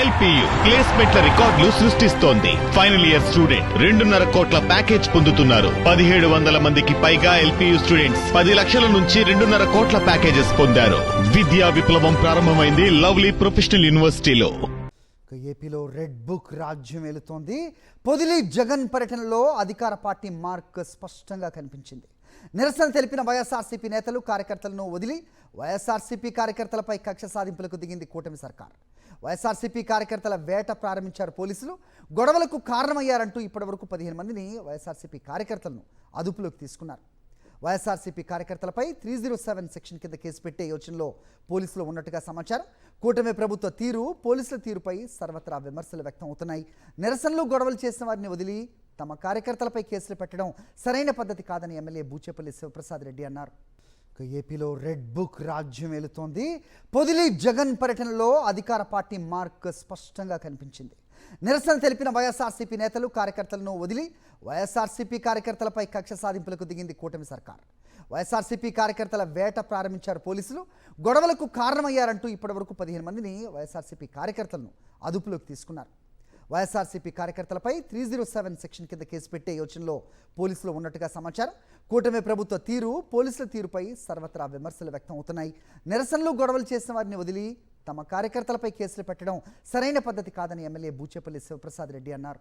LPU ప్లేస్మెంట్ల రికార్డులు సృష్టిస్తోంది. Final year student 2.5 కోట్ల ప్యాకేజ్ పొందుతున్నారు. 1700 మందికి పైగా ఎల్పియు స్టూడెంట్స్ 10 లక్షల నుంచి 2.5 కోట్ల ప్యాకేజెస్ పొందారు. విద్యా విప్లవం ప్రారంభమైంది లవ్లీ ప్రొఫెషనల్ యూనివర్సిటీలో. ఏపీలో రెడ్ బుక్ రాజ్యం ఏలుతోంది. పొదిలి జగన్ పర్యటనలో అధికార పార్టీ మార్క్ స్పష్టంగా కనిపించింది. నిరసన తెలిపిన వైఎస్ఆర్సీపీ నేతలు కార్యకర్తలను వదిలి వైఎస్ఆర్సీపీ కార్యకర్తలపై కక్ష సాధింపులకు దిగింది కూటమి సర్కార్. వైఎస్ఆర్సీపీ కార్యకర్తల వేట ప్రారంభించారు పోలీసులు. గొడవలకు కారణమయ్యారంటూ ఇప్పటివరకు 15 మందిని వైఎస్ఆర్సీపీ కార్యకర్తలను అదుపులోకి తీసుకున్నారు. వైఎస్ఆర్సీపీ కార్యకర్తలపై 307 సెక్షన్ కింద కేసు పెట్టే యోచనలో పోలీసులు ఉన్నట్టుగా సమాచారం. కూటమి ప్రభుత్వ తీరు, పోలీసుల తీరుపై సర్వత్రా విమర్శలు వ్యక్తం అవుతున్నాయి. నిరసనలు గొడవలు చేసిన వారిని వదిలి తమ కార్యకర్తలపై కేసులు పెట్టడం సరైన పద్ధతి కాదని ఎమ్మెల్యే బూచేపల్లి శివప్రసాద్ రెడ్డి అన్నారు. ఏపీలో రెడ్ బుక్ రాజ్యం ఏలుతోంది. పొదిలి జగన్ పర్యటనలో అధికార పార్టీ మార్క్ స్పష్టంగా కనిపించింది. నిరసన తెలిపిన వైఎస్ఆర్సీపీ నేతలు కార్యకర్తలను వదిలి వైఎస్ఆర్సీపీ కార్యకర్తలపై కక్ష సాధింపులకు దిగింది కూటమి సర్కార్. వైఎస్ఆర్సీపీ కార్యకర్తల వేట ప్రారంభించారు పోలీసులు. గొడవలకు కారణమయ్యారంటూ ఇప్పటివరకు 15 మందిని వైఎస్ఆర్సీపీ కార్యకర్తలను అదుపులోకి తీసుకున్నారు. వైఎస్ఆర్సీపీ కార్యకర్తలపై 307 సెక్షన్ కింద కేసు పెట్టే యోచనలో పోలీసులు ఉన్నట్టుగా సమాచారం. కూటమి ప్రభుత్వ తీరు, పోలీసుల తీరుపై సర్వత్రా విమర్శలు వ్యక్తం అవుతున్నాయి. నిరసనలు గొడవలు చేసిన వారిని వదిలి తమ కార్యకర్తలపై కేసులు పెట్టడం సరైన పద్ధతి కాదని ఎమ్మెల్యే బూచేపల్లి శివప్రసాద్ రెడ్డి అన్నారు.